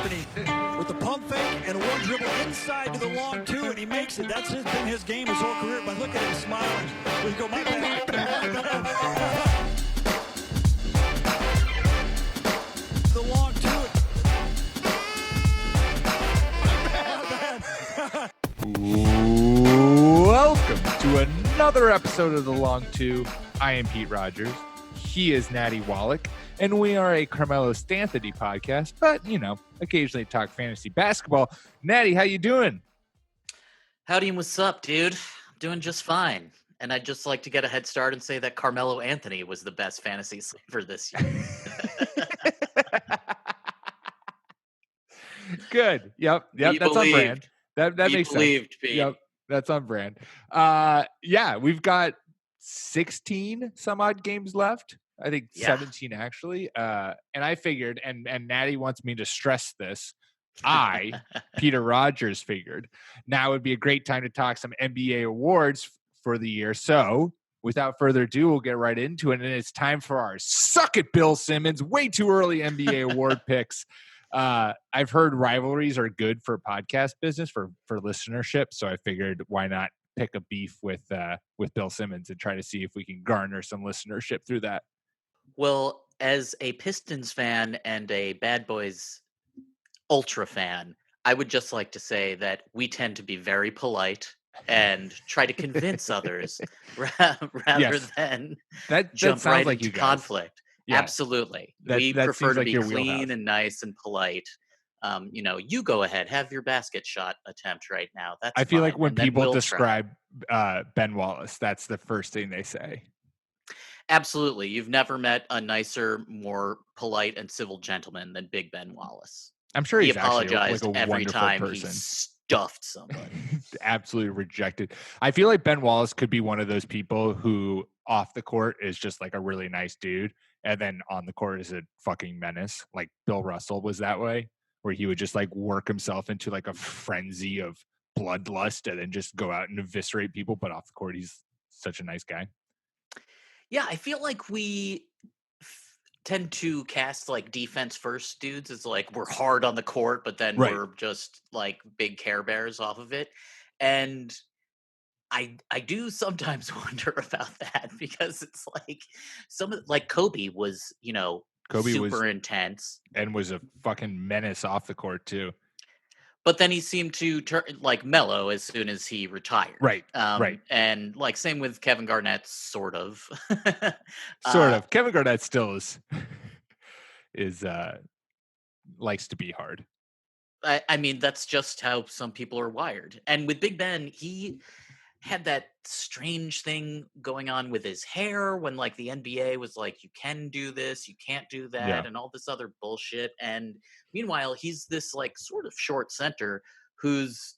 Anthony with the pump fake and one dribble inside to the long two, and he makes it. That's been his game his whole career. But look at him smiling. We go, my bad. The long two. Welcome to another episode of The Long Two. I am Pete Rogers. He is Natty Wallach, and we are a Carmelo Stanthony podcast, but, you know, occasionally talk fantasy basketball. Natty, how you doing? Howdy and what's up, dude? I'm doing just fine. And I'd just like to get a head start and say that Carmelo Anthony was the best fantasy sleeper this year. Good. Yep. That's on brand. That makes sense. Yep. That's on brand. Yeah, we've got 16 some odd games left. I think 17 actually. And I figured, and Natty wants me to stress this, Peter Rogers, figured now would be a great time to talk some NBA awards for the year. So without further ado, we'll get right into it. And it's time for our Suck It, Bill Simmons, way too early NBA award picks. I've heard rivalries are good for podcast business, for listenership. So I figured, why not pick a beef with Bill Simmons and try to see if we can garner some listenership through that. Well, as a Pistons fan and a Bad Boys Ultra fan, I would just like to say that we tend to be very polite and try to convince others rather than jump right into conflict. Yeah. Absolutely. We prefer to be clean and nice and polite. You go ahead, have your basket shot attempt right now. I feel like when people describe Ben Wallace, that's the first thing they say. Absolutely. You've never met a nicer, more polite and civil gentleman than Big Ben Wallace. I'm sure he he's apologized like a every time person. He stuffed somebody. Absolutely rejected. I feel like Ben Wallace could be one of those people who off the court is just like a really nice dude, and then on the court is a fucking menace. Like Bill Russell was that way, where he would just like work himself into like a frenzy of bloodlust and then just go out and eviscerate people. But off the court, he's such a nice guy. Yeah, I feel like we tend to cast like defense first dudes as like we're hard on the court, but then we're just like big Care Bears off of it. And I do sometimes wonder about that, because it's like Kobe was, super intense and was a fucking menace off the court too. But then he seemed to turn like mellow as soon as he retired. Right. And like same with Kevin Garnett, sort of. Kevin Garnett still is likes to be hard. I mean, that's just how some people are wired. And with Big Ben, he had that strange thing going on with his hair when like the NBA was like, you can do this, you can't do that, and all this other bullshit. And meanwhile, he's this like sort of short center who's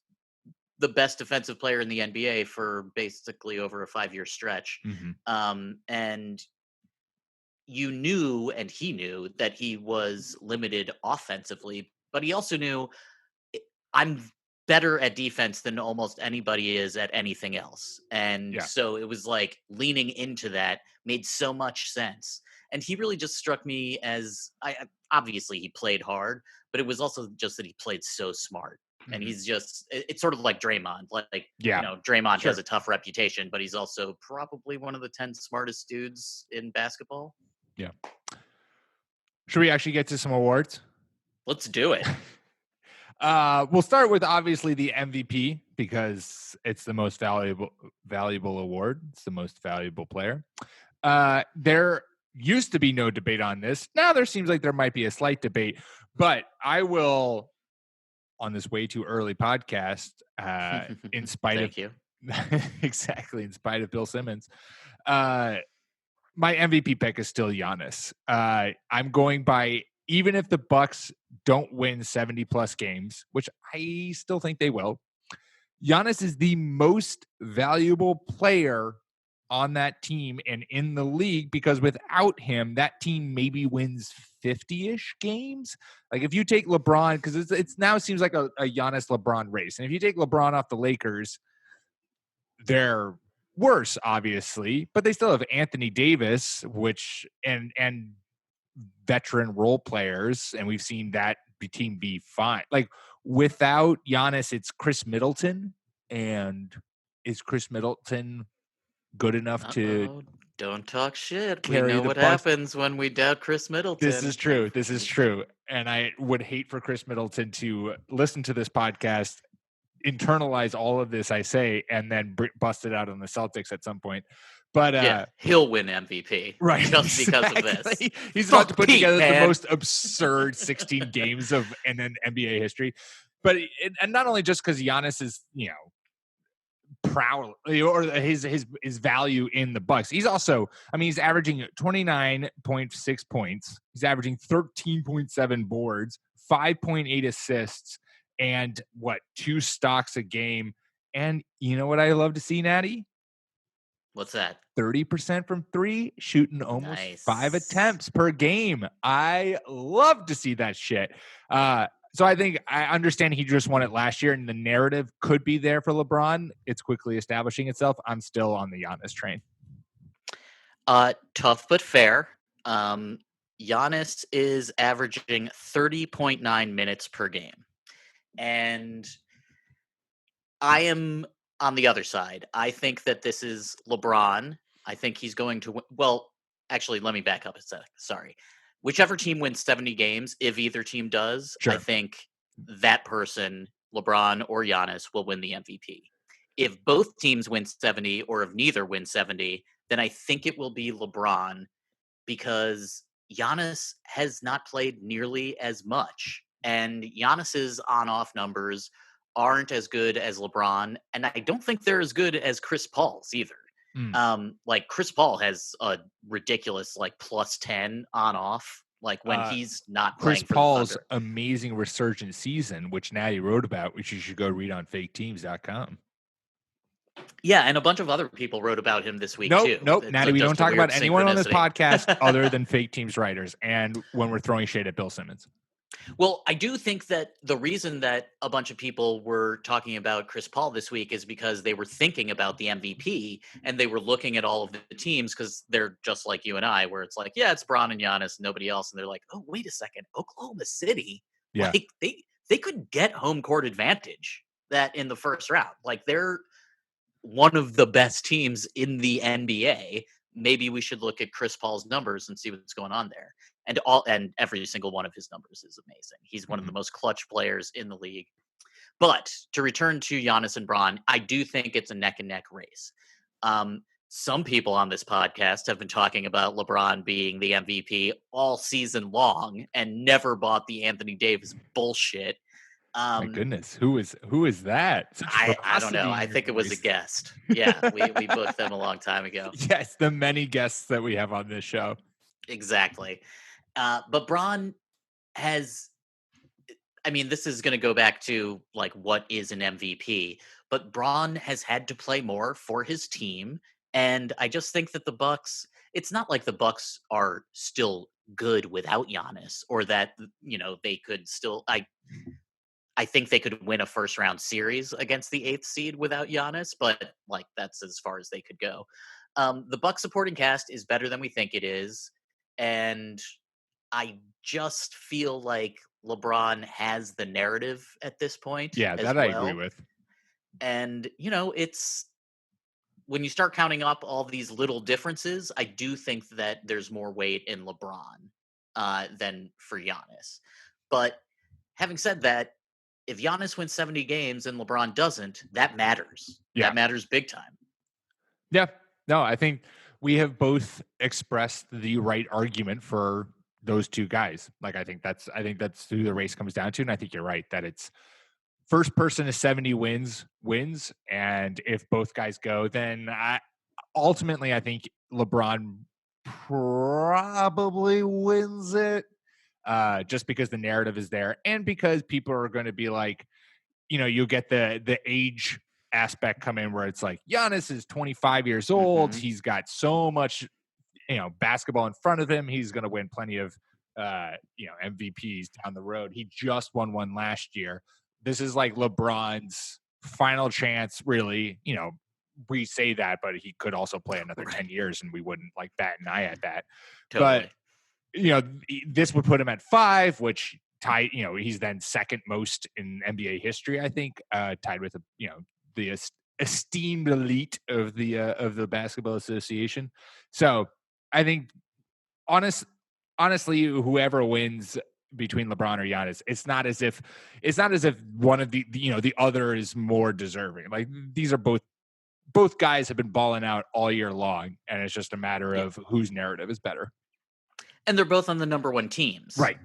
the best defensive player in the NBA for basically over a 5-year stretch. Mm-hmm. And you knew, and he knew, that he was limited offensively, but he also knew, I'm better at defense than almost anybody is at anything else. And so it was like leaning into that made so much sense. And he really just struck me as, obviously he played hard, but it was also just that he played so smart. Mm-hmm. And he's just, it's sort of like Draymond. Draymond has a tough reputation, but he's also probably one of the 10 smartest dudes in basketball. Yeah. Should we actually get to some awards? Let's do it. We'll start with obviously the MVP, because it's the most valuable award. It's the most valuable player. There used to be no debate on this. Now there seems like there might be a slight debate, but I will, on this way too early podcast, in spite of you. Exactly, in spite of Bill Simmons, my MVP pick is still Giannis. I'm going by, even if the Bucks don't win 70 plus games, which I still think they will, Giannis is the most valuable player on that team and in the league, because without him, that team maybe wins 50-ish games. Like if you take LeBron, because it's now seems like a Giannis LeBron race. And if you take LeBron off the Lakers, they're worse, obviously, but they still have Anthony Davis, which and veteran role players, and we've seen that team be fine. Like without Giannis, it's Chris Middleton, and is Chris Middleton good enough to don't talk shit. We carry know the what Bucks? happens when we doubt Chris Middleton. This is true. This is true. And I would hate for Chris Middleton to listen to this podcast, internalize all of this I say, and then bust it out on the Celtics at some point. But he'll win MVP, right? Just because of this. He's about to put together the most absurd 16 games of in NBA history. But and not only just because Giannis is proud or his value in the Bucks. He's also, he's averaging 29.6 points. He's averaging 13.7 boards, 5.8 assists, and 2 stocks a game. And you know what I love to see, Natty? What's that? 30% from 3, shooting almost 5 attempts per game. I love to see that shit. So I think I understand he just won it last year, and the narrative could be there for LeBron. It's quickly establishing itself. I'm still on the Giannis train. Tough but fair. Giannis is averaging 30.9 minutes per game. And I am on the other side. I think that this is LeBron. I think he's going to win. Well, actually, let me back up a sec. Sorry. Whichever team wins 70 games, if either team does, sure. I think that person, LeBron or Giannis, will win the MVP. If both teams win 70 or if neither wins 70, then I think it will be LeBron because Giannis has not played nearly as much. And Giannis's on-off numbers aren't as good as LeBron. And I don't think they're as good as Chris Paul's either. Like Chris Paul has a ridiculous plus 10 on off. Like when he's not playing. Chris Paul's amazing resurgent season, which Natty wrote about, which you should go read on faketeams.com. Yeah, and a bunch of other people wrote about him this week too. Nope, Natty, we don't talk about anyone on this podcast other than Fake Teams writers and when we're throwing shade at Bill Simmons. Well, I do think that the reason that a bunch of people were talking about Chris Paul this week is because they were thinking about the MVP and they were looking at all of the teams because they're just like you and I, where it's like, yeah, it's Bron and Giannis, nobody else. And they're like, oh, wait a second, Oklahoma City, like they could get home court advantage that in the first round. Like they're one of the best teams in the NBA. Maybe we should look at Chris Paul's numbers and see what's going on there. And every single one of his numbers is amazing. He's one of the most clutch players in the league. But to return to Giannis and Bron, I do think it's a neck and neck race. Some people on this podcast have been talking about LeBron being the MVP all season long and never bought the Anthony Davis bullshit. My goodness, who is that? I don't know. I think it was a guest. Yeah, we booked them a long time ago. Yes, the many guests that we have on this show. Exactly. But Bron has, this is going to go back to what is an MVP, but Bron has had to play more for his team. And I just think that the Bucks, it's not like the Bucks are still good without Giannis or that, they could still, I think they could win a first round series against the 8th seed without Giannis, but that's as far as they could go. The Bucks supporting cast is better than we think it is. And I just feel like LeBron has the narrative at this point. Yeah, that I agree with. And, it's when you start counting up all these little differences, I do think that there's more weight in LeBron than for Giannis. But having said that, if Giannis wins 70 games and LeBron doesn't, that matters. Yeah. That matters big time. Yeah. No, I think we have both expressed the right argument for those two guys. I think that's who the race comes down to. And I think you're right that it's first person to 70 wins. And if both guys go, then ultimately I think LeBron probably wins it. Just because the narrative is there and because people are going to be like, you'll get the age aspect come in where it's like Giannis is 25 years old. Mm-hmm. He's got so much, basketball in front of him. He's going to win plenty of, MVPs down the road. He just won one last year. This is like LeBron's final chance, really. We say that, but he could also play another 10 years and we wouldn't bat an eye at that. Totally. But, this would put him at 5, which tied. He's then second most in NBA history, I think, tied with the esteemed elite of the Basketball Association. So I think honestly, whoever wins between LeBron or Giannis, it's not as if one of the other is more deserving. Like, these are both guys have been balling out all year long, and it's just a matter of whose narrative is better. And they're both on the number one teams. Right.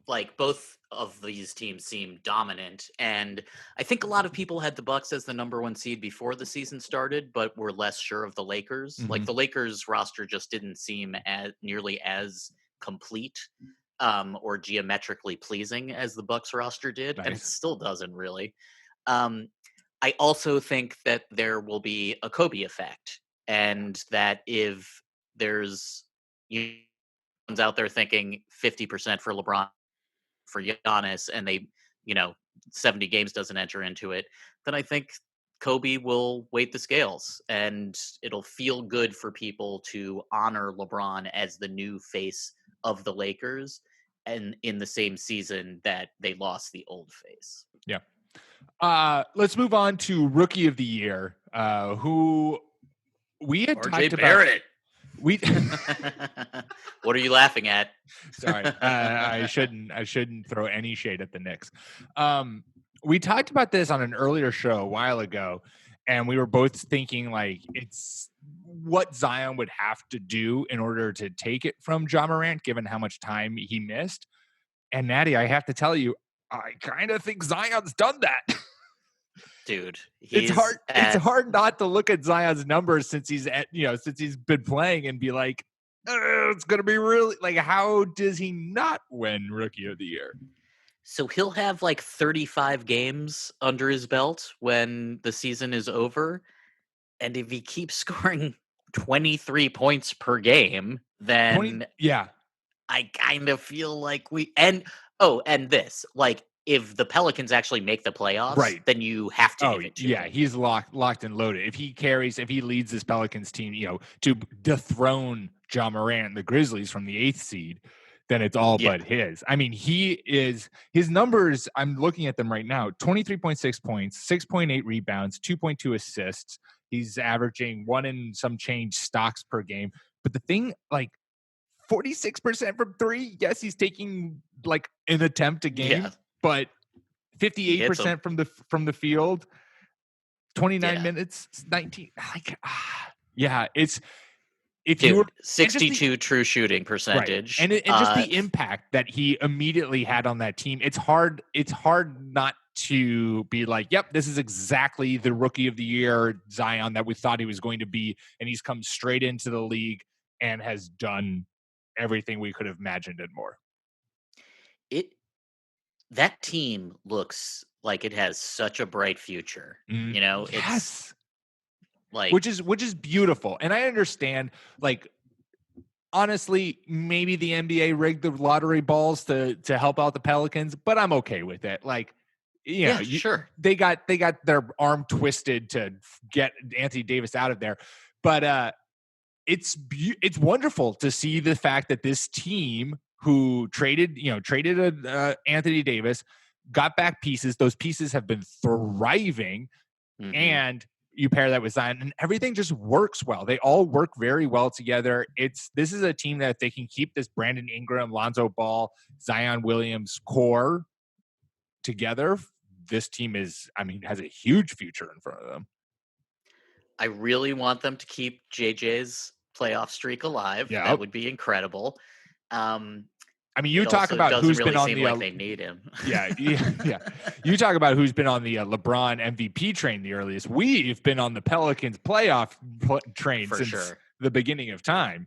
Like, both of these teams seem dominant. And I think a lot of people had the Bucks as the number one seed before the season started, but were less sure of the Lakers. Mm-hmm. Like, the Lakers roster just didn't seem nearly as complete or geometrically pleasing as the Bucks roster did. Nice. And it still doesn't really. I also think that there will be a Kobe effect, and that if there's out there thinking 50% for LeBron, for Giannis, and 70 games doesn't enter into it, then I think Kobe will weight the scales, and it'll feel good for people to honor LeBron as the new face of the Lakers, and in the same season that they lost the old face. Yeah. Let's move on to Rookie of the Year, who we had RJ talked Barrett. about. What are you laughing at? Sorry, I shouldn't throw any shade at the Knicks. We talked about this on an earlier show a while ago, and we were both thinking, like, it's what Zion would have to do in order to take it from Ja Morant, given how much time he missed. And Natty, I have to tell you, I kind of think Zion's done that. Dude, it's hard not to look at Zion's numbers since he's been playing and be like, it's going to be really, like, how does he not win Rookie of the Year? So he'll have like 35 games under his belt when the season is over. And if he keeps scoring 23 points per game, then I kind of feel like if the Pelicans actually make the playoffs, right, then you have to give it to him. He's locked and loaded. If he leads this Pelicans team, to dethrone Ja Morant and the Grizzlies from the 8th seed, then it's all but his. I mean, his numbers, I'm looking at them right now, 23.6 points, 6.8 rebounds, 2.2 assists. He's averaging 1 and some change stocks per game. But the thing, like, 46% from 3, yes, he's taking like an attempt a game, but 58% from the field, 29 minutes, 19. Like, it's if you were 62 true shooting percentage, right. and just the impact that he immediately had on that team. It's hard not to be like, yep, this is exactly the Rookie of the Year Zion that we thought he was going to be, and he's come straight into the league and has done everything we could have imagined and more. That team looks like it has such a bright future. It's like, which is beautiful. And I understand, like, honestly, maybe the NBA rigged the lottery balls to help out the Pelicans, but I'm okay with it. Like, sure, they got their arm twisted to get Anthony Davis out of there, but it's wonderful to see the fact that this team who traded Anthony Davis got back pieces. Those pieces have been thriving, and you pair that with Zion, and everything just works well. They all work very well together. This is a team that if they can keep this Brandon Ingram, Lonzo Ball, Zion Williams core together, this team has a huge future in front of them. I really want them to keep JJ's playoff streak alive. Yep. That would be incredible. You talk about who's been on the like they need him. Yeah. You talk about who's been on the LeBron MVP train the earliest. We've been on the Pelicans playoff train since the beginning of time.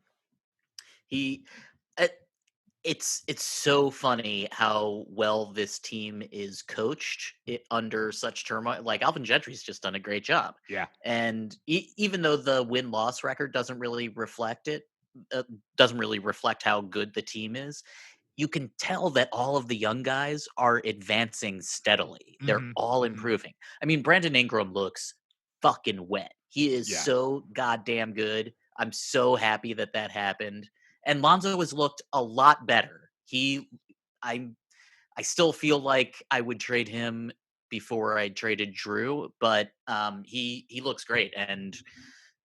It's so funny how well this team is coached under such turmoil. Like, Alvin Gentry's just done a great job. Yeah. And even though the win-loss record doesn't really reflect how good the team is, you can tell that all of the young guys are advancing steadily. They're all improving. I mean, Brandon Ingram looks fucking wet. He is so goddamn good. I'm so happy that happened. And Lonzo has looked a lot better. I I still feel like I would trade him before I traded Drew, but he looks great, and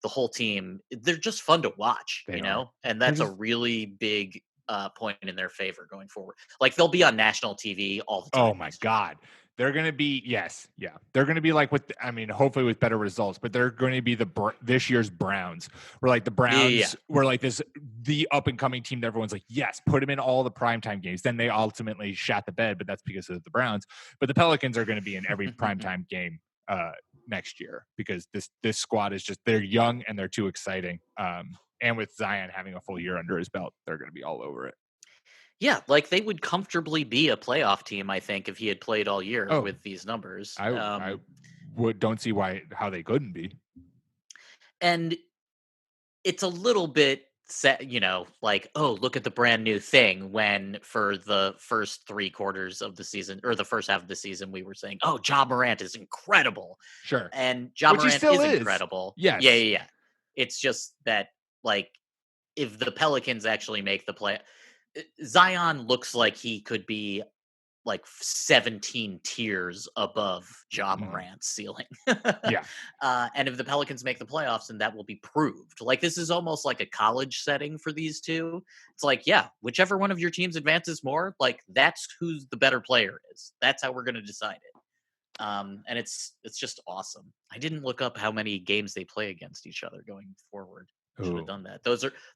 the whole team, they're just fun to watch, They you are. know, and that's a really big point in their favor going forward. Like they'll be on national TV all the time. Oh my God. They're going to be, they're going to be like hopefully with better results, but they're going to be this year's Browns. Where like the Browns were like the up and coming team that everyone's like, yes, put them in all the primetime games. Then they ultimately shat the bed, but that's because of the Browns. But the Pelicans are going to be in every primetime game next year because this squad is they're young and they're too exciting. And with Zion having a full year under his belt, they're going to be all over it. Yeah, like they would comfortably be a playoff team, I think, if he had played all year with these numbers. I don't see how they couldn't be. And it's a little bit like, oh, look at the brand new thing, when for the first 3 quarters of the season or the first half of the season we were saying, oh, Ja Morant is incredible. Sure. And Ja Morant is incredible. Yes. Yeah. It's just that, like, if the Pelicans actually make the play, Zion looks like he could be like 17 tiers above Ja Morant's ceiling. And if the Pelicans make the playoffs, then that will be proved. Like, this is almost like a college setting for these two. It's like, yeah, whichever one of your teams advances more, like that's who's the better player is. That's how we're going to decide it. And it's just awesome. I didn't look up how many games they play against each other going forward. Should have done that.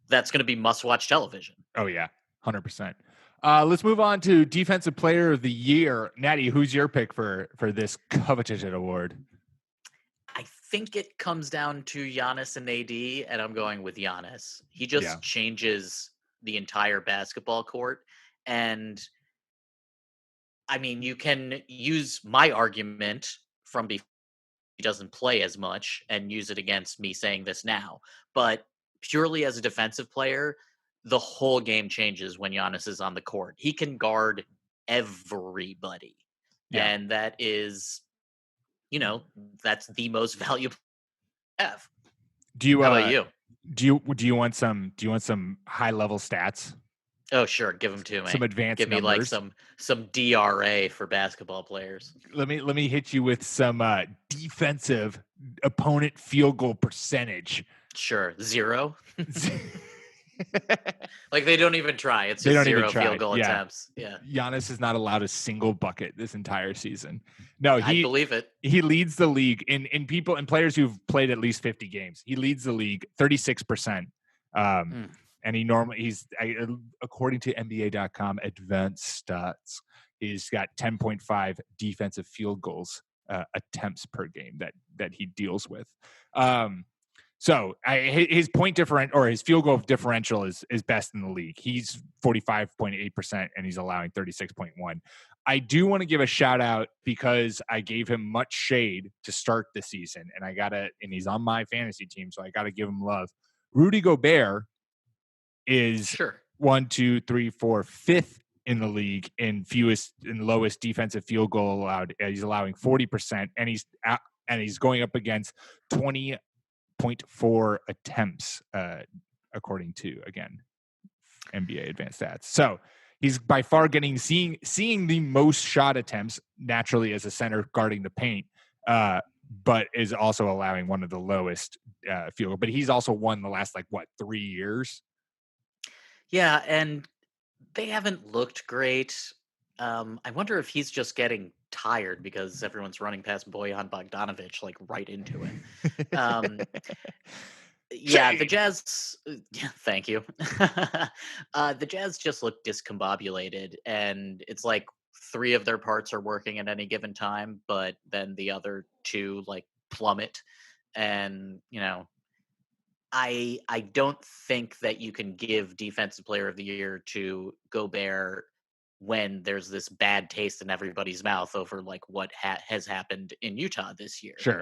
That's going to be must-watch television. Oh yeah, 100%. Let's move on to Defensive Player of the Year. Natty, who's your pick for this coveted award? I think it comes down to Giannis and AD, and I'm going with Giannis. He just changes the entire basketball court. And I mean, you can use my argument from before he doesn't play as much and use it against me saying this now. But purely as a defensive player, the whole game changes when Giannis is on the court. He can guard everybody. Yeah. And that is, that's the most valuable have. How about you? Do you want some high level stats? Oh, sure. Give them to me. Some advanced Give me numbers. like some DRA for basketball players. Let me hit you with some defensive opponent field goal percentage. Sure. 0. Like they don't even try. It's just 0 field goal attempts. Yeah. Giannis is not allowed a single bucket this entire season. No, I believe it. He leads the league in players who've played at least 50 games. He leads the league 36%. And he's according to NBA.com advanced stats, he's got 10.5 defensive field goals attempts per game that he deals with. So his point differential or his field goal differential is best in the league. He's 45.8% and he's allowing 36.1. I do want to give a shout out because I gave him much shade to start the season, and he's on my fantasy team, so I got to give him love. Rudy Gobert is 5th in the league in lowest defensive field goal allowed. He's allowing 40%, and he's going up against 20.4 attempts, according to NBA advanced stats. So he's by far seeing the most shot attempts naturally as a center guarding the paint, but is also allowing one of the lowest field goal. But he's also won the last 3 years. Yeah, and they haven't looked great. I wonder if he's just getting tired because everyone's running past Bojan Bogdanovic right into him. The Jazz. Thank you. The Jazz just look discombobulated, and it's like 3 of their parts are working at any given time, but then the other 2 plummet. And I don't think that you can give Defensive Player of the Year to Gobert when there's this bad taste in everybody's mouth over what has happened in Utah this year. Sure.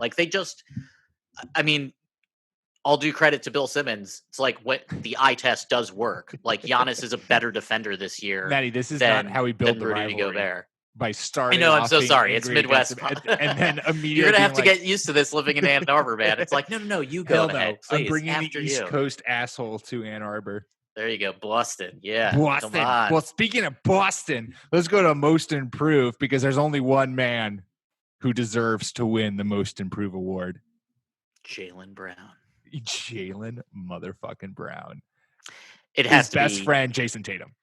I'll do credit to Bill Simmons. It's what the eye test does work. Giannis is a better defender this year. Natty, this is not how we build the rivalry. Gobert. By starting, I know. I'm so sorry. It's Midwest, and then immediately you're gonna have to get used to this living in Ann Arbor, man. It's no. You go ahead. Please, I'm bringing the East Coast asshole to Ann Arbor. There you go. Boston. Yeah. Boston. Come on. Well, speaking of Boston, let's go to most improved because there's only one man who deserves to win the most improved award. Jaylen Brown. Jaylen motherfucking Brown. It has his to best be friend, Jason Tatum.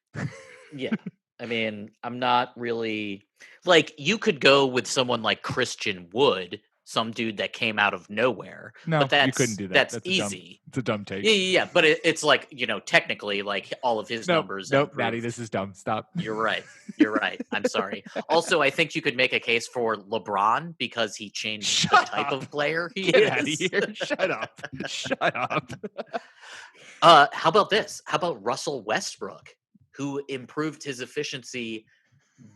Yeah. I mean, I'm not really like you could go with someone like Christian Wood, some dude that came out of nowhere. No, but that's, you couldn't do that. That's easy. It's a dumb take. Yeah. But it's like, technically, like all of his numbers. Nope, Natty, this is dumb. Stop. You're right. I'm sorry. Also, I think you could make a case for LeBron because he changed the type of player he Get is. out of here. Shut up. Shut up. How about this? How about Russell Westbrook, who improved his efficiency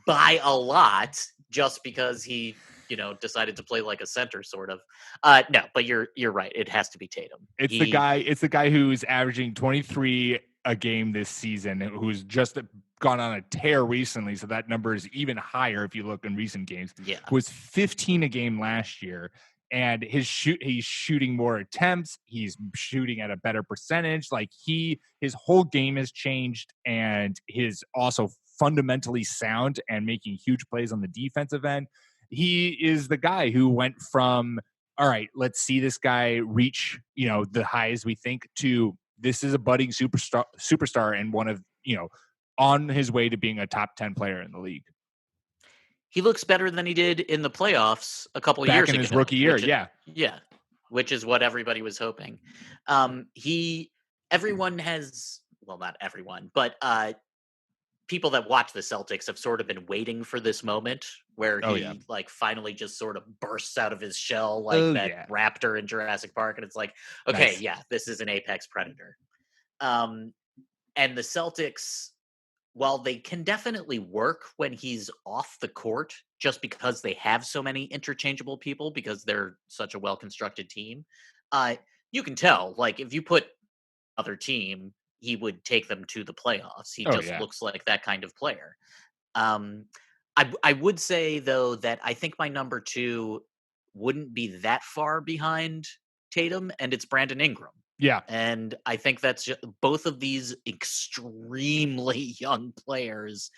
by a lot just because he, decided to play like a center, sort of. No, but you're right. It has to be Tatum. It's the guy who's averaging 23 a game this season, who's just gone on a tear recently. So that number is even higher if you look in recent games. Yeah, was 15 a game last year. And he's shooting more attempts. He's shooting at a better percentage. Like his whole game has changed, and he's also fundamentally sound and making huge plays on the defensive end. He is the guy who went from, all right, let's see this guy reach, the highs we think, to this is a budding superstar and one of, on his way to being a top 10 player in the league. He looks better than he did in the playoffs a couple of years ago. Back in his rookie year, yeah. Yeah, which is what everybody was hoping. Everyone has, well, not everyone, but people that watch the Celtics have sort of been waiting for this moment where he finally just sort of bursts out of his shell like raptor in Jurassic Park. And it's like, okay, nice. Yeah, this is an apex predator. And the Celtics, while they can definitely work when he's off the court, just because they have so many interchangeable people, because they're such a well-constructed team, you can tell, like, if you put other team, he would take them to the playoffs. He looks like that kind of player. I would say, though, that I think my number 2 wouldn't be that far behind Tatum, and it's Brandon Ingram. Yeah. And I think that's just, both of these extremely young players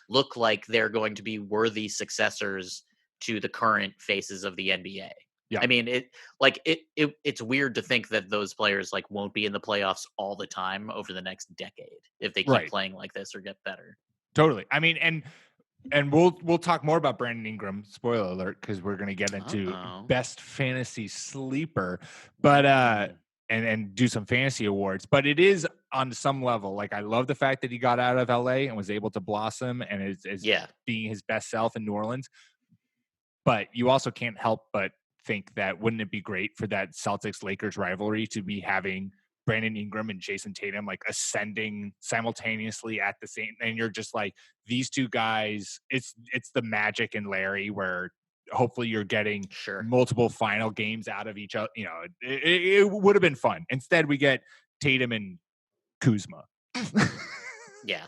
look like they're going to be worthy successors to the current faces of the NBA. Yeah. I mean, it's weird to think that those players won't be in the playoffs all the time over the next decade if they keep playing like this or get better. Totally. I mean, and we'll talk more about Brandon Ingram, spoiler alert, because we're going to get into best fantasy sleeper, but and do some fantasy awards. But it is on some level, I love the fact that he got out of LA and was able to blossom and is being his best self in New Orleans. But you also can't help but think that wouldn't it be great for that Celtics-Lakers rivalry to be having Brandon Ingram and Jason Tatum ascending simultaneously at the same, and you're just these two guys, it's the Magic and Larry where hopefully you're getting multiple final games out of each other. It would have been fun. Instead we get Tatum and Kuzma. Yeah.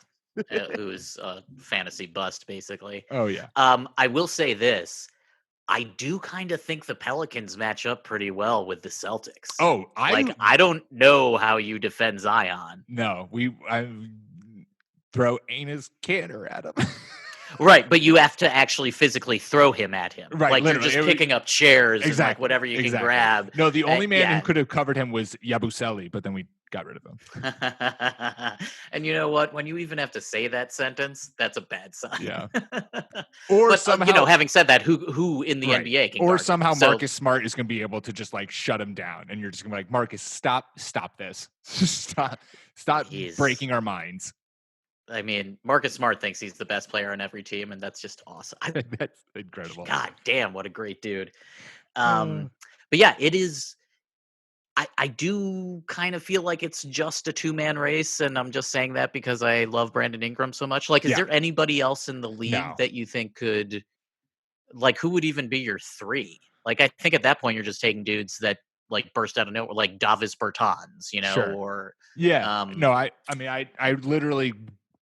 Who's a fantasy bust basically. Oh yeah. I will say this. I do kind of think the Pelicans match up pretty well with the Celtics. Oh, I don't know how you defend Zion. No, I throw Enes Kanter at him. Right, but you have to actually physically throw him at him. Right, you're just picking up chairs and whatever you can grab. No, the only man who could have covered him was Yabusele, but then we got rid of him. And you know what? When you even have to say that sentence, that's a bad sign. Yeah. Or somehow, having said that, who in the NBA can? Or somehow Marcus Smart is going to be able to just shut him down, and you're just going to be like, Marcus, stop this, stop breaking our minds. I mean, Marcus Smart thinks he's the best player on every team, and that's just awesome. That's incredible. God damn, what a great dude. But yeah, it is. I do kind of feel like it's just a 2-man race, and I'm just saying that because I love Brandon Ingram so much. Is there anybody else in the league that you think could, who would even be your 3? I think at that point you're just taking dudes that burst out of nowhere, like Davis Bertans, or no, I mean, I literally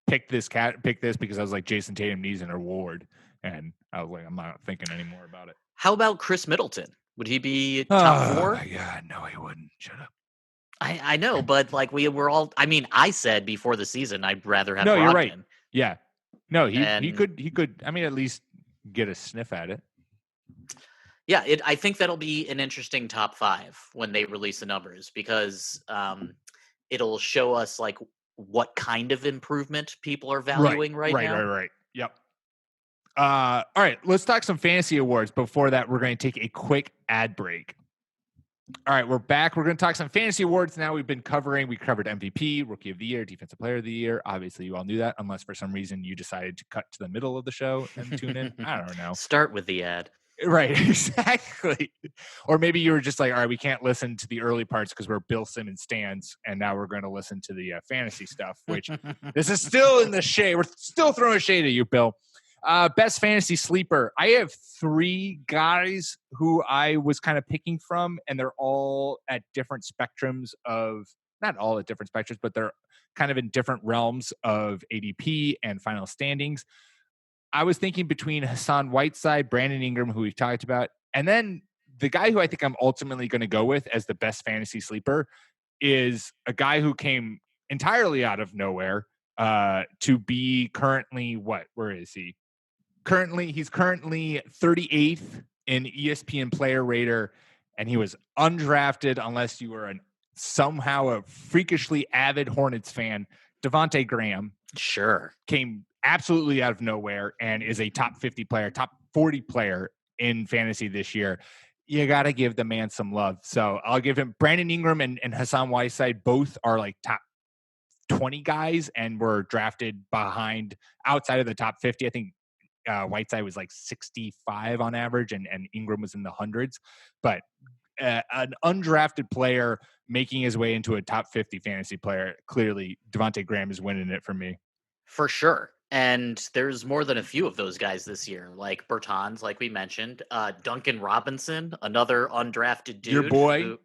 picked this because I was like, Jason Tatum needs an award, and I was like, I'm not thinking anymore about it. How about Chris Middleton? Would he be top 4? Yeah, no, he wouldn't. Shut up. I know, but like we were all. I mean, I said before the season I'd rather have. No, Brogdon. you're right. Yeah. No, he And could. I mean, at least get a sniff at it. Yeah, I think that'll be an interesting top 5 when they release the numbers because it'll show us like what kind of improvement people are valuing right now. Right. Yep. All right, let's talk some fantasy awards. Before that, we're going to take a quick ad break. All right, we're back. We're going to talk some fantasy awards now. We covered MVP, Rookie of the Year, Defensive Player of the Year. Obviously, you all knew that, unless for some reason you decided to cut to the middle of the show and tune in. I don't know. Start with the ad. Right, exactly. Or maybe you were just like, all right, we can't listen to the early parts because we're Bill Simmons stands, and now we're going to listen to the fantasy stuff, which this is still in the shade. We're still throwing shade at you, Bill. Best fantasy sleeper. I have 3 guys who I was kind of picking from, and they're all at different spectrums of, not all at different spectrums, but they're kind of in different realms of ADP and final standings. I was thinking between Hassan Whiteside, Brandon Ingram, who we've talked about, and then the guy who I think I'm ultimately going to go with as the best fantasy sleeper is a guy who came entirely out of nowhere to be currently, where is he? He's currently 38th in ESPN Player Rater, and he was undrafted unless you were somehow a freakishly avid Hornets fan. Devontae Graham. Sure. Came absolutely out of nowhere and is a top 50 player, top 40 player in fantasy this year. You got to give the man some love. So I'll give him Brandon Ingram and Hassan Whiteside. Both are like top 20 guys and were drafted outside of the top 50. I think Whiteside was like 65 on average and Ingram was in the hundreds. But an undrafted player making his way into a top 50 fantasy player, clearly Devontae Graham is winning it for me. For sure. And there's more than a few of those guys this year, like Bertans, like we mentioned, Duncan Robinson, another undrafted dude. Your boy.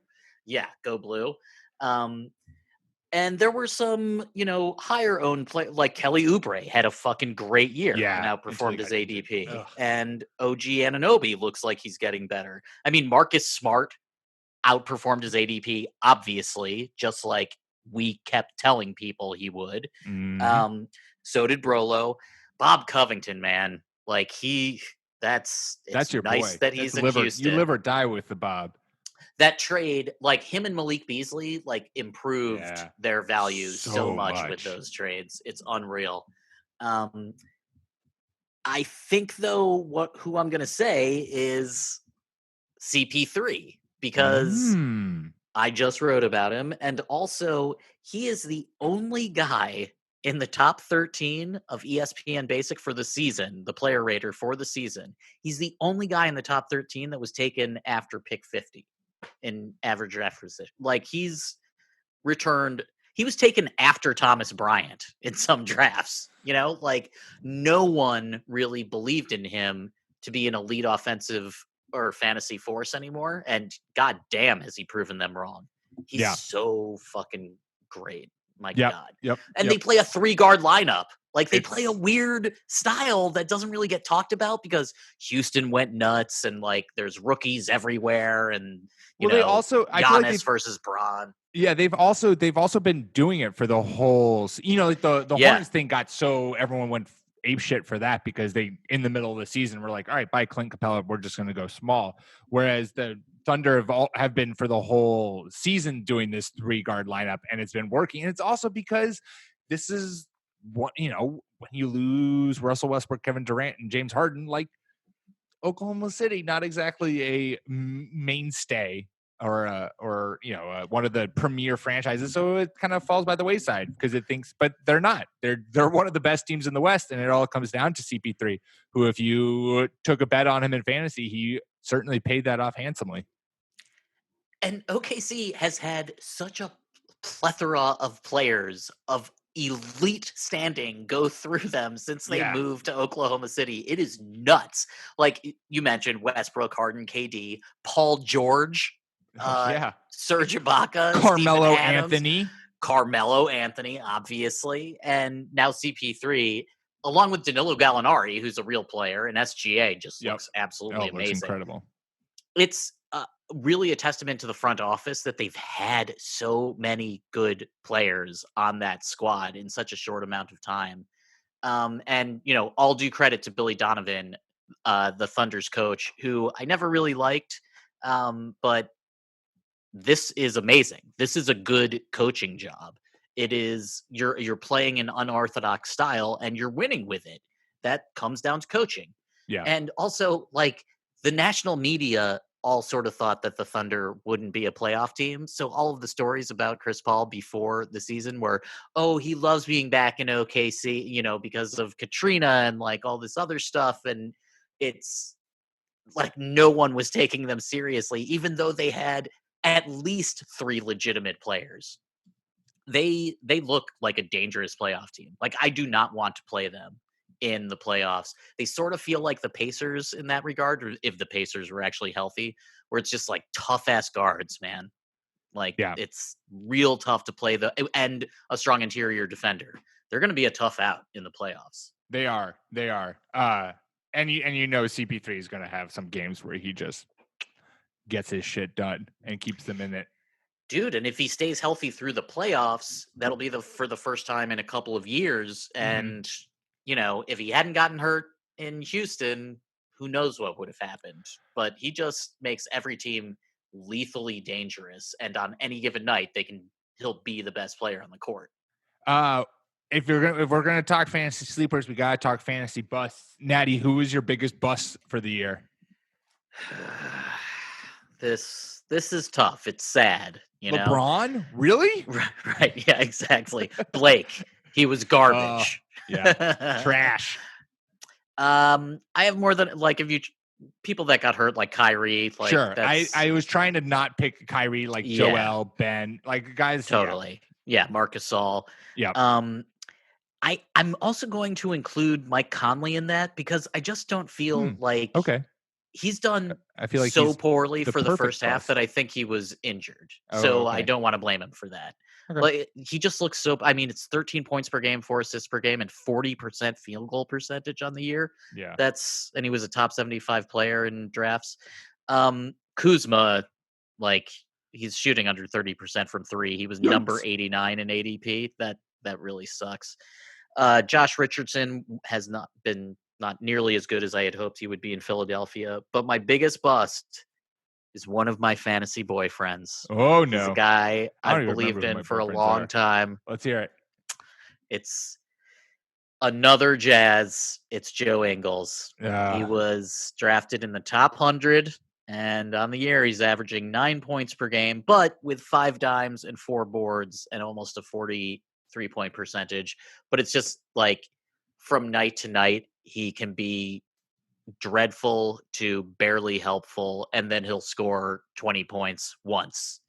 Go Blue. And there were some, higher owned play like Kelly Oubre had a fucking great year and outperformed his ADP. Ugh. And OG Anunoby looks like he's getting better. I mean, Marcus Smart outperformed his ADP, obviously, just like we kept telling people he would. Mm-hmm. So did Brolo. Bob Covington, man. Like that's your nice boy. That he's in Houston. You live or die with the Bob. That trade, like him and Malik Beasley, like improved their value so much with those trades. It's unreal. I think though, who I'm gonna say is CP3 because I just wrote about him, and also he is the only guy in the top 13 of ESPN Basic for the season, the player rater for the season. He's the only guy in the top 13 that was taken after pick 50 in average draft position. Like he was taken after Thomas Bryant in some drafts, like no one really believed in him to be an elite offensive or fantasy force anymore. And god damn, has he proven them wrong. He's so fucking great. My God. Yep. And they play a 3-guard lineup. Like they play a weird style that doesn't really get talked about because Houston went nuts and like there's rookies everywhere and they also Giannis versus Bron. Yeah, they've also been doing it for the whole. Like the Hornets thing got so everyone went ape shit for that because they in the middle of the season were like, all right, bye Clint Capella, we're just going to go small. Whereas the Thunder have been for the whole season doing this 3-guard lineup, and it's been working. And it's also because this is what when you lose Russell Westbrook, Kevin Durant, and James Harden, like Oklahoma City, not exactly a mainstay or one of the premier franchises. So it kind of falls by the wayside because it thinks, but they're not. They're one of the best teams in the West, and it all comes down to CP3, who, if you took a bet on him in fantasy, he certainly paid that off handsomely. And OKC has had such a plethora of players of elite standing go through them since they moved to Oklahoma City. It is nuts. Like you mentioned, Westbrook, Harden, KD, Paul George, Serge Ibaka, Carmelo Anthony, obviously, and now CP3, along with Danilo Gallinari, who's a real player, and SGA just looks absolutely amazing. Looks incredible. it's really a testament to the front office that they've had so many good players on that squad in such a short amount of time. And all due credit to Billy Donovan, the Thunder's coach, who I never really liked, but this is amazing. This is a good coaching job. It is you're playing an unorthodox style and you're winning with it. That comes down to coaching. Yeah. And also, like, the national media all sort of thought that the Thunder wouldn't be a playoff team. So all of the stories about Chris Paul before the season were, oh, he loves being back in OKC, because of Katrina and like all this other stuff. And it's like no one was taking them seriously, even though they had at least 3 legitimate players. They look like a dangerous playoff team. Like, I do not want to play them in the playoffs. They sort of feel like the Pacers in that regard, or if the Pacers were actually healthy, where it's just like tough ass guards, man. Like, it's real tough to play and a strong interior defender. They're going to be a tough out in the playoffs. They are. And CP3 is going to have some games where he just gets his shit done and keeps them in it. Dude, and if he stays healthy through the playoffs, that'll be for the first time in a couple of years. And, if he hadn't gotten hurt in Houston, who knows what would have happened. But he just makes every team lethally dangerous. And on any given night, he'll be the best player on the court. If we're gonna talk fantasy sleepers, we gotta talk fantasy busts. Natty, who is your biggest bust for the year? This is tough. It's sad. LeBron? Really? Right. Yeah, exactly. Blake. He was garbage. Trash. I have more than people that got hurt, like Kyrie. Like, sure. I was trying to not pick Kyrie, like Joel, Ben, like guys. Totally. Yeah. Marc Gasol. Yeah. I'm also going to include Mike Conley in that because I just don't feel like he's done I feel like so poorly for the first half bust. that I think he was injured. So I don't want to blame him for that. But he just looks it's 13 points per game, 4 assists per game, and 40% field goal percentage on the year. Yeah. And he was a top 75 player in drafts. Kuzma, he's shooting under 30% from 3. He was number 89 in ADP. That really sucks. Josh Richardson has not nearly as good as I had hoped he would be in Philadelphia. But my biggest bust is one of my fantasy boyfriends. Oh, no. He's a guy I've believed in for a long time. Let's hear it. It's another Jazz. It's Joe Ingles. He was drafted in the top 100, and on the year, he's averaging 9 points per game, but with 5 dimes and 4 boards and almost a 43-point percentage. But it's just like from night to night, he can be dreadful to barely helpful, and then he'll score 20 points once.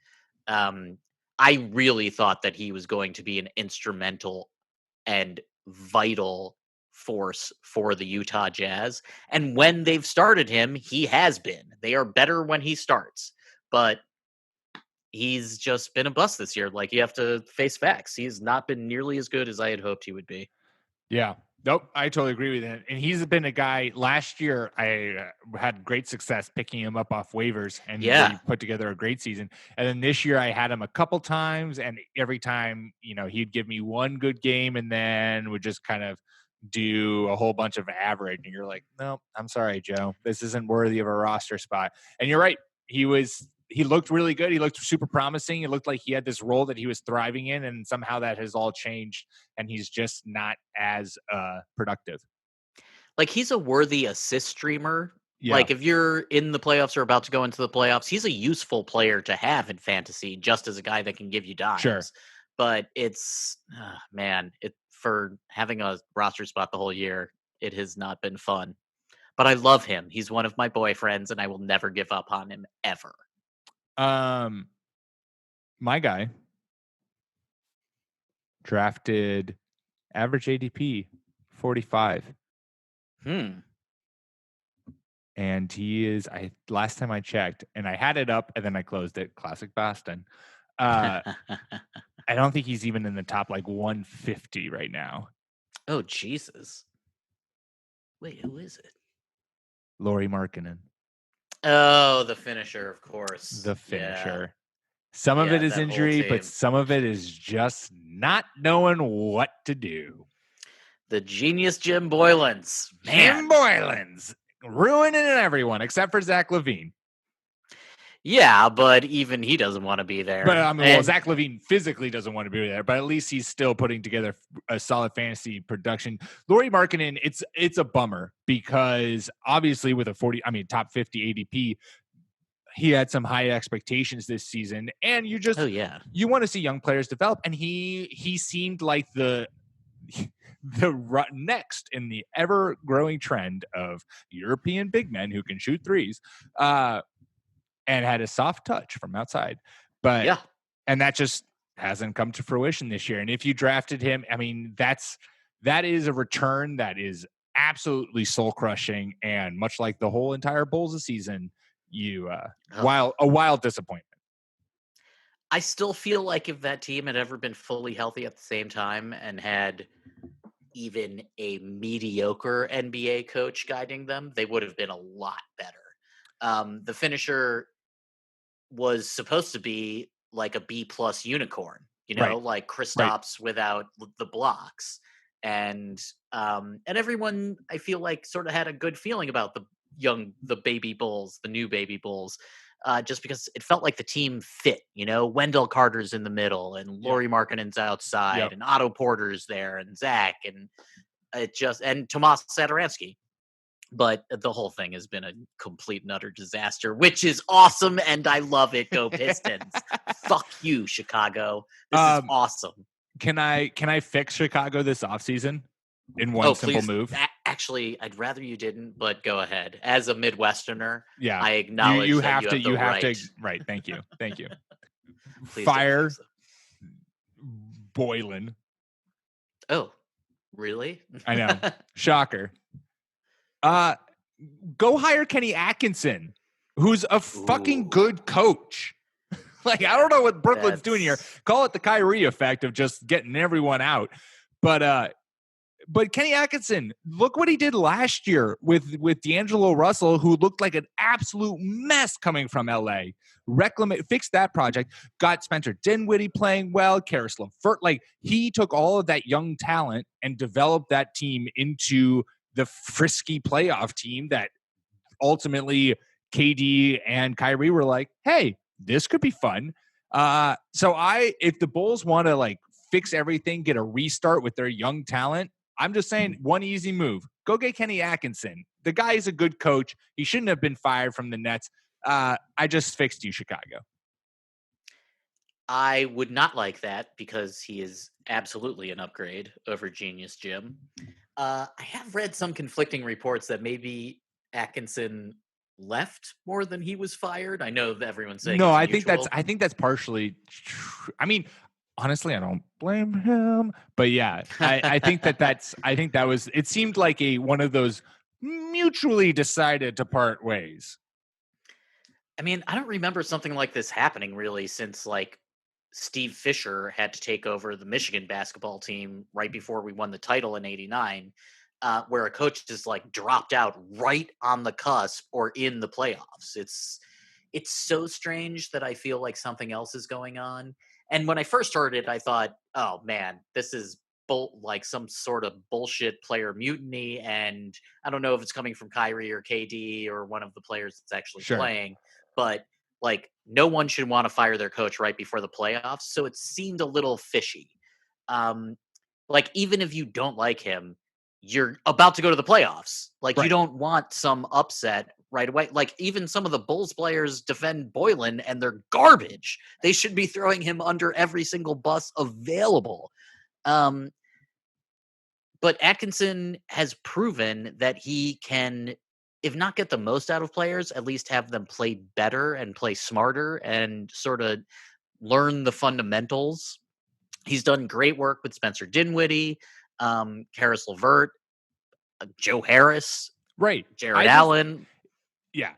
I really thought that he was going to be an instrumental and vital force for the Utah Jazz, and when they've started him, he has been. They are better when he starts, but he's just been a bust this year. Like, you have to face facts. He's not been nearly as good as I had hoped he would be. Yeah. Nope, I totally agree with that. And he's been a guy. Last year, I had great success picking him up off waivers, and he put together a great season. And then this year, I had him a couple times, and every time, he'd give me one good game, and then would just kind of do a whole bunch of average. And you're like, no, I'm sorry, Joe, this isn't worthy of a roster spot. And you're right. He looked really good. He looked super promising. It looked like he had this role that he was thriving in, and somehow that has all changed, and he's just not as productive. Like, he's a worthy assist streamer. Yeah. Like, if you're in the playoffs or about to go into the playoffs, he's a useful player to have in fantasy, just as a guy that can give you dimes. Sure. But it's, for having a roster spot the whole year, it has not been fun. But I love him. He's one of my boyfriends, and I will never give up on him, ever. My guy drafted average ADP 45. And he is, last time I checked, and I had it up and then I closed it. Classic Boston. I don't think he's even in the top 150 right now. Oh, Jesus. Wait, who is it? Lauri Markkanen. Oh, the finisher, of course. The finisher. Some of it is injury, but some of it is just not knowing what to do. The genius Jim Boylan's. Jim Boylan's. Ruining everyone except for Zach LaVine. Yeah, but even he doesn't want to be there. But I mean, Zach LaVine physically doesn't want to be there, but at least he's still putting together a solid fantasy production. Lauri Markkanen, it's a bummer because obviously with a top 50 ADP, he had some high expectations this season, and you want to see young players develop, and he seemed like the next in the ever growing trend of European big men who can shoot threes, and had a soft touch from outside, but and that just hasn't come to fruition this year. And if you drafted him, I mean, that is a return that is absolutely soul crushing, and much like the whole entire Bulls season, a wild disappointment. I still feel like if that team had ever been fully healthy at the same time and had even a mediocre NBA coach guiding them, they would have been a lot better. The finisher was supposed to be like a B+ unicorn, like Kristaps without the blocks. And everyone, I feel like, sort of had a good feeling about the baby Bulls, the new baby Bulls, just because it felt like the team fit. Wendell Carter's in the middle, and Lauri Markkanen's outside, and Otto Porter's there, and Zach, and and Tomas Satoransky. But the whole thing has been a complete and utter disaster, which is awesome, and I love it. Go Pistons! Fuck you, Chicago. This is awesome. Can I fix Chicago this offseason in one simple move? Actually, I'd rather you didn't, but go ahead. As a Midwesterner, I acknowledge you that have you to. have to. Right. Thank you. Fire Boylan. Oh, really? I know. Shocker. Go hire Kenny Atkinson, who's a fucking good coach. Like, I don't know what Brooklyn's doing here. Call it the Kyrie effect of just getting everyone out. But Kenny Atkinson, look what he did last year with D'Angelo Russell, who looked like an absolute mess coming from LA. Fixed that project, got Spencer Dinwiddie playing well, Karis LeVert. Like, he took all of that young talent and developed that team into the frisky playoff team that ultimately KD and Kyrie were like, hey, this could be fun. So if the Bulls want to fix everything, get a restart with their young talent, I'm just saying one easy move. Go get Kenny Atkinson. The guy is a good coach. He shouldn't have been fired from the Nets. I just fixed you, Chicago. I would not like that because he is absolutely an upgrade over Genius Jim. I have read some conflicting reports that maybe Atkinson left more than he was fired. I know that everyone's saying I think that's partially true. I mean, honestly, I don't blame him, but yeah, I think it seemed like one of those mutually decided to part ways. I mean, I don't remember something like this happening really since Steve Fisher had to take over the Michigan basketball team right before we won the title in '89, where a coach just dropped out right on the cusp or in the playoffs. It's so strange that I feel like something else is going on. And when I first heard it, I thought, oh man, this is some sort of bullshit player mutiny. And I don't know if it's coming from Kyrie or KD or one of the players that's actually playing, but no one should want to fire their coach right before the playoffs. So it seemed a little fishy. Even if you don't like him, you're about to go to the playoffs. You don't want some upset right away. Even some of the Bulls players defend Boylan and they're garbage. They should be throwing him under every single bus available. But Atkinson has proven that he can, if not get the most out of players, at least have them play better and play smarter and sort of learn the fundamentals. He's done great work with Spencer Dinwiddie, Karis LeVert, Joe Harris, Jared Allen. Yeah.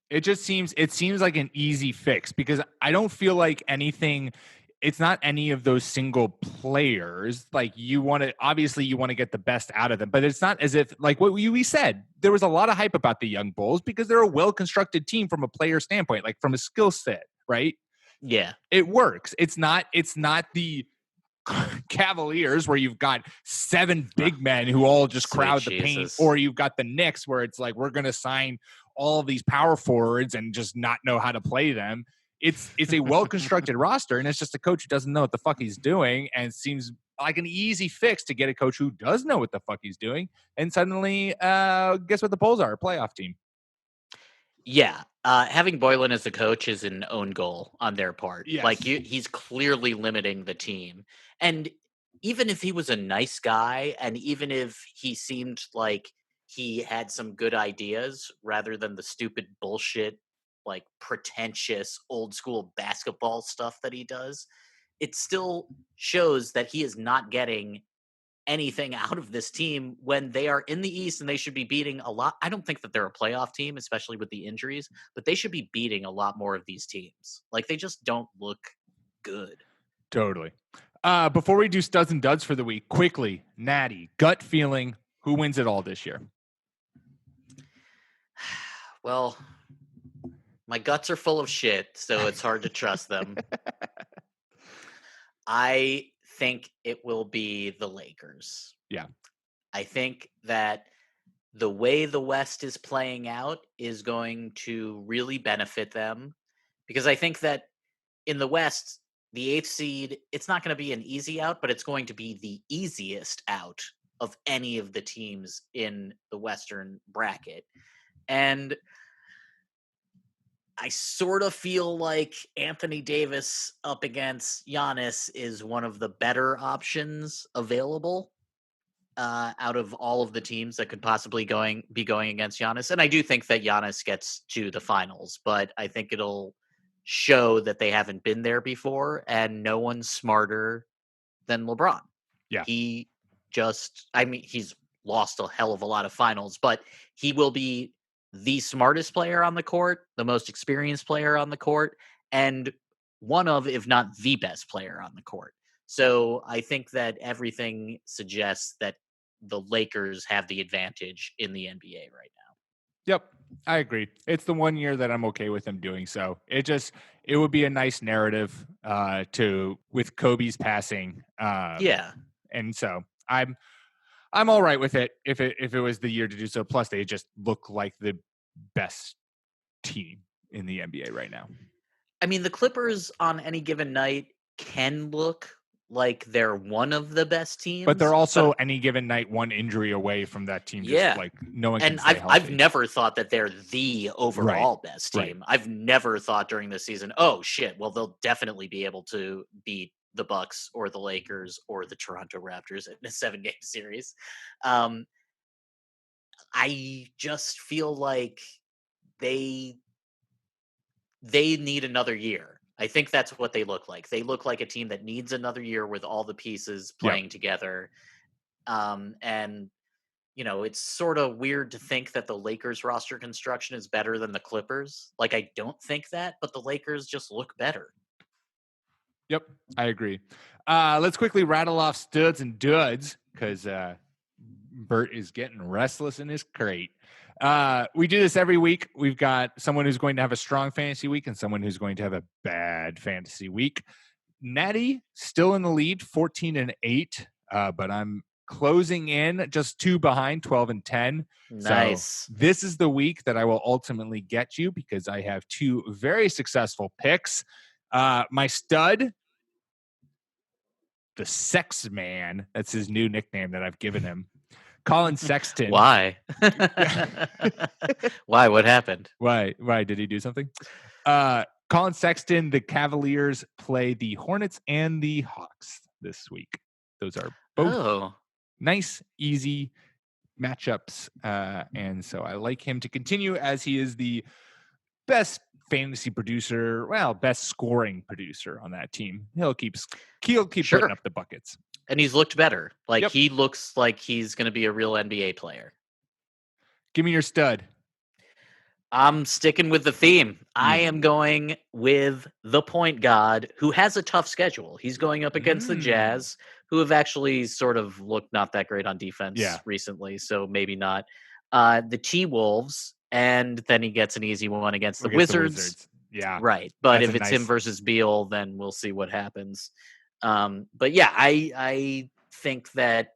It seems like an easy fix because I don't feel like anything it's not any of those single players. Like you want to get the best out of them, but it's not as if like what we said, there was a lot of hype about the young Bulls because they're a well-constructed team from a player standpoint, like from a skill set, right? Yeah. It works. It's not the Cavaliers where you've got 7 big men who all just crowd the paint, or you've got the Knicks where it's like, we're going to sign all of these power forwards and just not know how to play them. It's a well-constructed roster, and it's just a coach who doesn't know what the fuck he's doing, and it seems like an easy fix to get a coach who does know what the fuck he's doing, and suddenly, guess what the Bulls are? A playoff team. Yeah. Having Boylan as the coach is an own goal on their part. Yes. Like he's clearly limiting the team. And even if he was a nice guy, and even if he seemed like he had some good ideas rather than the stupid bullshit, like pretentious old school basketball stuff that he does, it still shows that he is not getting anything out of this team when they are in the East and they should be beating a lot. I don't think that they're a playoff team, especially with the injuries, but they should be beating a lot more of these teams. Like they just don't look good. Totally. Before we do studs and duds for the week, quickly, Natty, gut feeling, who wins it all this year? Well, my guts are full of shit, so it's hard to trust them. I think it will be the Lakers. Yeah. I think that the way the West is playing out is going to really benefit them, because I think that in the West, the 8th seed, it's not going to be an easy out, but it's going to be the easiest out of any of the teams in the Western bracket. And I sort of feel like Anthony Davis up against Giannis is one of the better options available out of all of the teams that could possibly be going against Giannis. And I do think that Giannis gets to the finals, but I think it'll show that they haven't been there before, and no one's smarter than LeBron. Yeah. He's lost a hell of a lot of finals, but he will be the smartest player on the court, the most experienced player on the court, and one of, if not the best player on the court. So I think that everything suggests that the Lakers have the advantage in the NBA right now. Yep, I agree. It's the one year that I'm okay with him doing so. It would be a nice narrative with Kobe's passing. Yeah. And so I'm all right with it if it was the year to do so. Plus, they just look like the best team in the NBA right now. I mean, the Clippers on any given night can look like they're one of the best teams, but they're also any given night one injury away from that team. Just like no one can stay healthy. I've never thought that they're the overall best team. Right. I've never thought during the season, oh shit, well they'll definitely be able to beat the Bucks or the Lakers or the Toronto Raptors in a 7-game series. I just feel like they need another year. I think that's what they look like. They look like a team that needs another year with all the pieces playing together. And, it's sort of weird to think that the Lakers roster construction is better than the Clippers. Like, I don't think that, but the Lakers just look better. Yep, I agree. Let's quickly rattle off studs and duds because Bert is getting restless in his crate. We do this every week. We've got someone who's going to have a strong fantasy week and someone who's going to have a bad fantasy week. Natty still in the lead, 14-8, but I'm closing in just 2 behind, 12-10. Nice. So this is the week that I will ultimately get you because I have 2 very successful picks. My stud, the Sex Man, that's his new nickname that I've given him. Colin Sexton. Why? Why? What happened? Why? Did he do something? Colin Sexton, the Cavaliers play the Hornets and the Hawks this week. Those are both nice, easy matchups. And so I like him to continue as he is the best fantasy producer, best scoring producer on that team. He'll keep putting up the buckets. And he's looked better. He looks like he's going to be a real NBA player. Give me your stud. I'm sticking with the theme. I am going with the point guard who has a tough schedule. He's going up against the Jazz, who have actually sort of looked not that great on defense recently, so maybe not. The T-Wolves, and then he gets an easy one against the Wizards. Yeah. Right. But if it's him versus Beal, then we'll see what happens. But yeah, I think that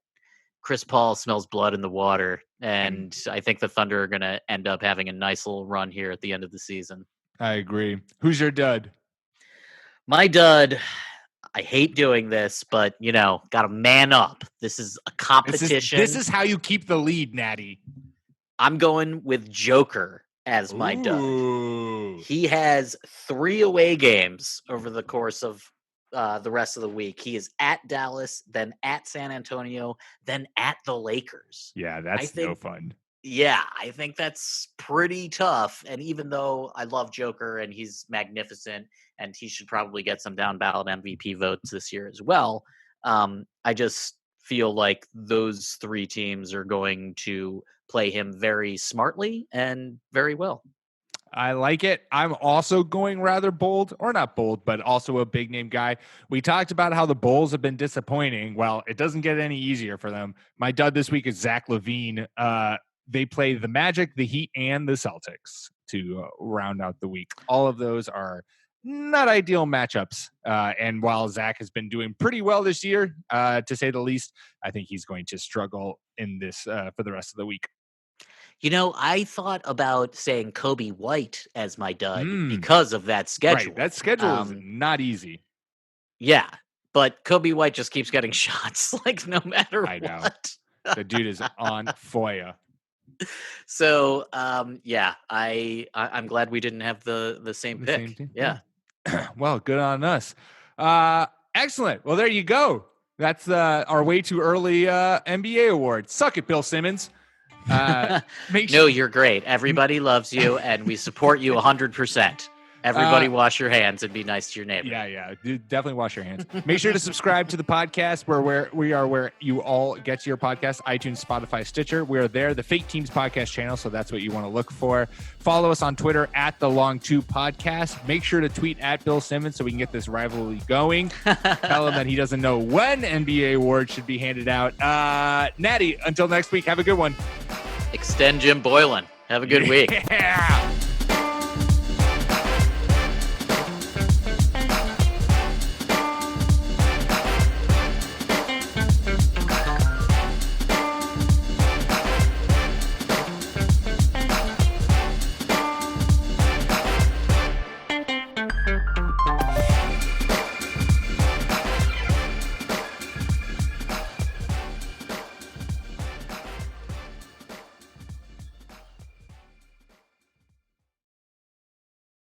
Chris Paul smells blood in the water, and I think the Thunder are going to end up having a nice little run here at the end of the season. I agree. Who's your dud? My dud, I hate doing this, but, got to man up. This is a competition. This is how you keep the lead, Natty. I'm going with Joker as my dud. He has 3 away games over the course of the rest of the week. He is at Dallas, then at San Antonio, then at the Lakers. Yeah, that's no fun. Yeah, I think that's pretty tough. And even though I love Joker and he's magnificent and he should probably get some down ballot MVP votes this year as well, I just feel like those 3 teams are going to play him very smartly and very well. I like it. I'm also going rather bold, or not bold, but also a big name guy. We talked about how the Bulls have been disappointing. Well, it doesn't get any easier for them. My dud this week is Zach LaVine. They play the Magic, the Heat, and the Celtics to round out the week. All of those are not ideal matchups. And while Zach has been doing pretty well this year, to say the least, I think he's going to struggle in this for the rest of the week. I thought about saying Kobe White as my dud because of that schedule. Right, that schedule is not easy. Yeah, but Kobe White just keeps getting shots, like no matter what. I know. The dude is on fire. So, I'm glad we didn't have the same pick. Yeah. Well, good on us. Excellent. Well, there you go. That's our way too early NBA award. Suck it, Bill Simmons. No, you're great. Everybody loves you, and we support you 100%. Everybody wash your hands and be nice to your neighbor. Yeah. Definitely wash your hands. Make sure to subscribe to the podcast where you all get your podcast, iTunes, Spotify, Stitcher. We are there, the Fake Teams podcast channel, so that's what you want to look for. Follow us on Twitter at the Long2 Podcast. Make sure to tweet at Bill Simmons so we can get this rivalry going. Tell him that he doesn't know when NBA awards should be handed out. Natty, until next week, have a good one. Extend Jim Boylan. Have a good week. Yeah.